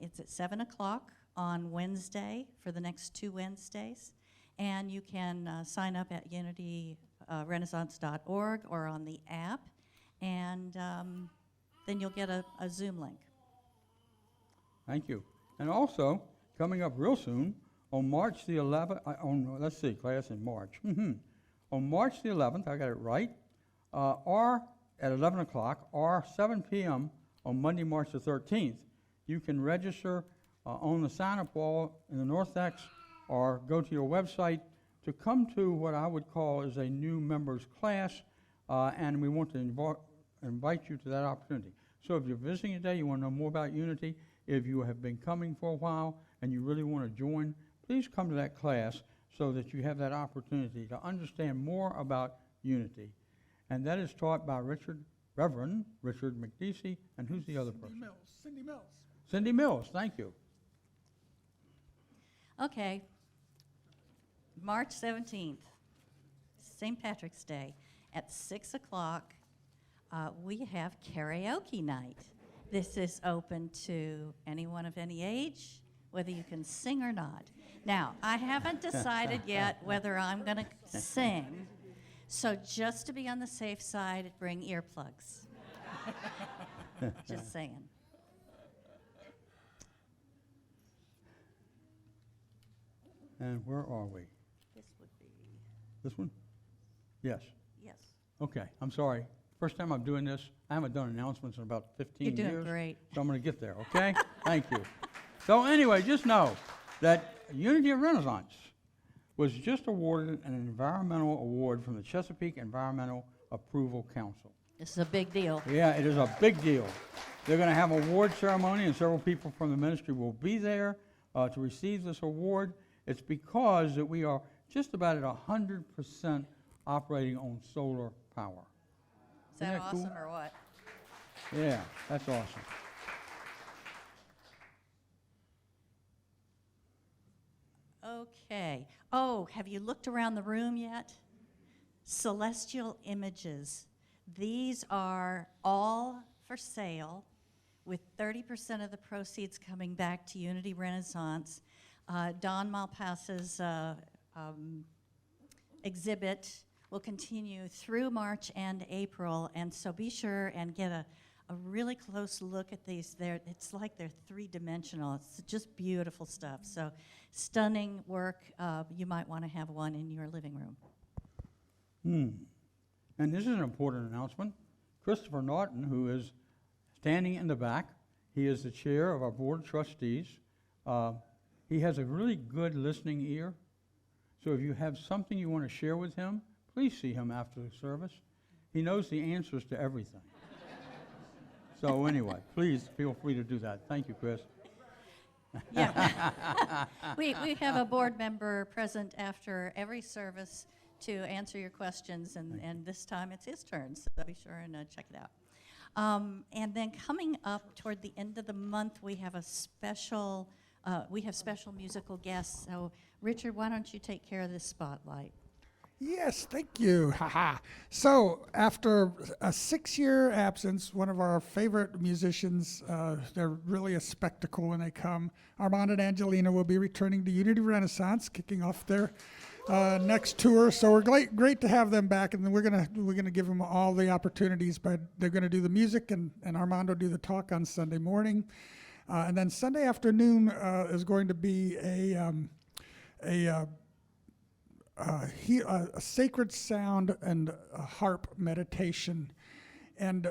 It's at 7 o'clock on Wednesday for the next 2 Wednesdays. And you can sign up at unityrenaissance.org or on the app. And then you'll get a Zoom link. Thank you. And also, coming up real soon, on March the 11th, let's see, class in March. On March the 11th, I got it right, or at 11 o'clock, or 7 p.m. on Monday, March the 13th, you can register on the sign-up wall in the North X, or go to your website to come to what I would call is a new members class, and we want to invite you to that opportunity. So if you're visiting today, you want to know more about unity, if you have been coming for a while and you really want to join, please come to that class so that you have that opportunity to understand more about unity. And that is taught by Reverend Richard McDeesey, and who's the other person? Cindy Mills. Cindy Mills, thank you. Okay. March 17th, St. Patrick's Day, at 6 o'clock, we have karaoke night. This is open to anyone of any age, whether you can sing or not. Now, I haven't decided yet whether I'm going to sing, so just to be on the safe side, bring earplugs. Just saying. And where are we? This would be, This one? Yes. yes. Okay, I'm sorry. First time I'm doing this. I haven't done announcements in about 15 You're years. doing great. So I'm going to get there, okay? Thank you. So anyway, just know that Unity of Renaissance was just awarded an environmental award from the Chesapeake Environmental Approval Council. This is a big deal. Yeah, it is a big deal. They're going to have an award ceremony, and several people from the ministry will be there to receive this award. It's because that we are just about at 100% operating on solar power. Is that Isn't that awesome cool? or what? Yeah, that's awesome. Okay. Oh, have you looked around the room yet? Celestial images. These are all for sale, with 30% of the proceeds coming back to Unity Renaissance. Don Malpass's exhibit will continue through March and April, and so be sure and get a really close look at these. It's like they're three-dimensional. It's just beautiful stuff. So stunning work. You might want to have one in your living room. And this is an important announcement. Christopher Norton, who is standing in the back, he is the chair of our board of trustees. He has a really good listening ear. So if you have something you want to share with him, please see him after the service. He knows the answers to everything. So anyway, please feel free to do that. Thank you, Chris. Yeah. we have a board member present after every service to answer your questions, and this time it's his turn, so be sure and check it out. And then coming up toward the end of the month, we have a special musical guests. So Richard, why don't you take care of this spotlight? Yes, thank you. Haha. So, after a 6-year absence, one of our favorite musicians, they're really a spectacle when they come. Armand and Angelina will be returning to Unity Renaissance, kicking off their next tour. So we're great to have them back, and then we're gonna give them all the opportunities. But they're gonna do the music, and Armand will do the talk on Sunday morning, and then Sunday afternoon is going to be a sacred sound and a harp meditation. And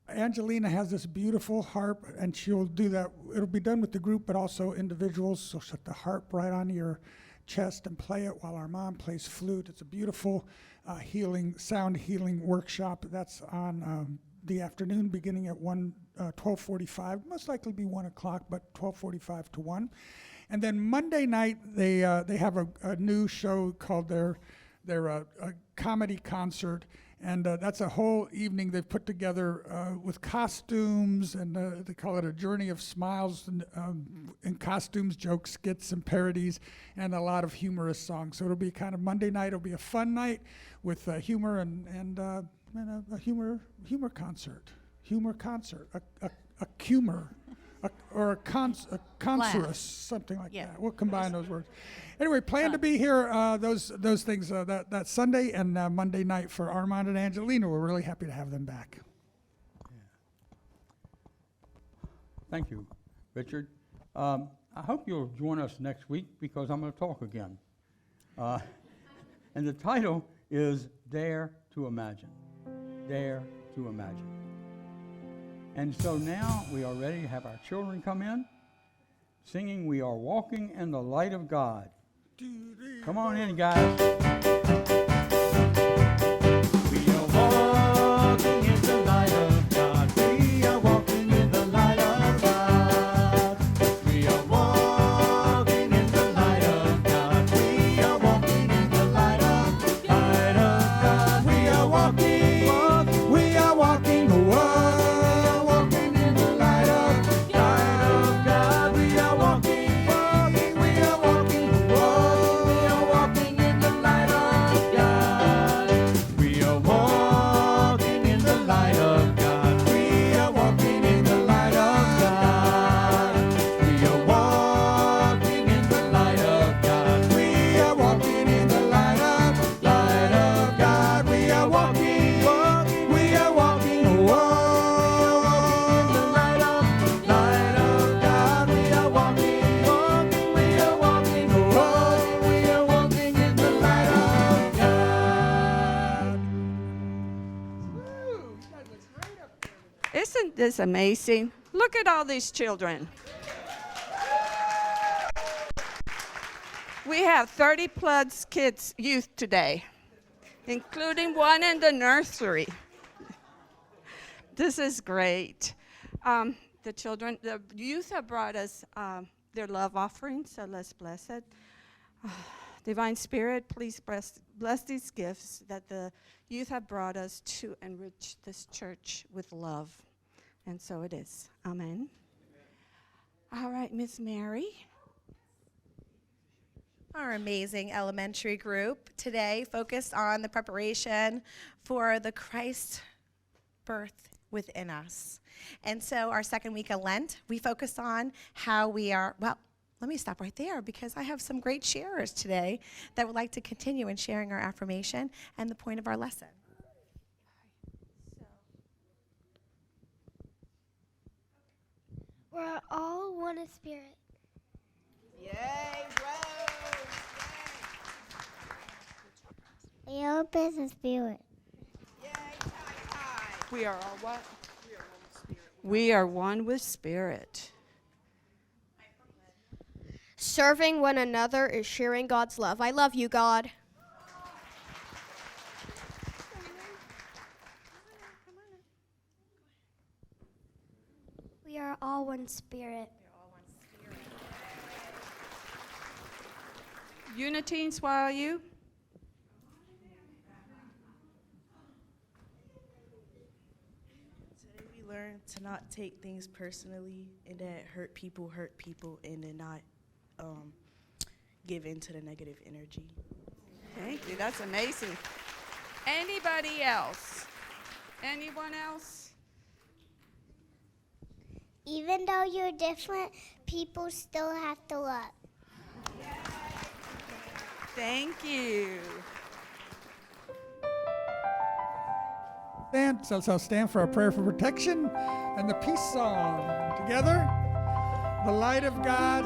Angelina has this beautiful harp, and she'll do that. It'll be done with the group, but also individuals. So set the harp right on your chest and play it while Armand plays flute. It's a beautiful sound healing workshop. That's on the afternoon, beginning at 12:45. Most likely be 1 o'clock, but 12:45 to 1. And then Monday night, they have a new show called their comedy concert, and that's a whole evening they've put together with costumes, and they call it a journey of smiles, and costumes, jokes, skits, and parodies, and a lot of humorous songs. So it'll be kind of Monday night. It'll be a fun night with humor and a humor concert, a humor. Or a concerus, something like that. We'll combine those words. Anyway, plan to be here those things that Sunday and Monday night for Armand and Angelina. We're really happy to have them back. Thank you, Richard. I hope you'll join us next week because I'm going to talk again. And the title is Dare to Imagine. Dare to Imagine. And so now we are ready to have our children come in, singing, "We Are Walking in the Light of God." 2, 3. Come on in, guys. We are walking in the light of God. We are walking in the light of God. We are walking in the light of God. We are walking in the light of God. We are walking. We are walking. Walking in the light of God. We are walking. We are walking. We are walking in the light of God. We are walking in the light of God. We are walking in the light of God. We are walking in the light of God. We are walking in the light of God. We are walking. We are walking. In the light of God. We are walking. We are walking. We are walking in the light of God. Isn't this amazing? Look at all these children. We have 30 plus kids, youth today, including one in the nursery. This is great. The youth have brought us their love offering, so let's bless it. Divine Spirit, please bless these gifts that the youth have brought us to enrich this church with love. And so it is. Amen. All right, Miss Mary. Our amazing elementary group today focused on the preparation for the Christ birth within us. And so our second week of Lent, we focused on how we are, well, let me stop right there because I have some great sharers today that would like to continue in sharing our affirmation and the point of our lesson. We're all one in spirit. We are one in spirit. We are all what? We are one with spirit. Serving one another is sharing God's love. I love you, God. We are all one spirit. Unity inspire you? Today we learned to not take things personally and that hurt people, and to not give in to the negative energy. Thank you. That's amazing. Anybody else? Anyone else? Even though you're different, people still have to love. Thank you. So stand for a prayer for protection and the peace song. Together, the light of God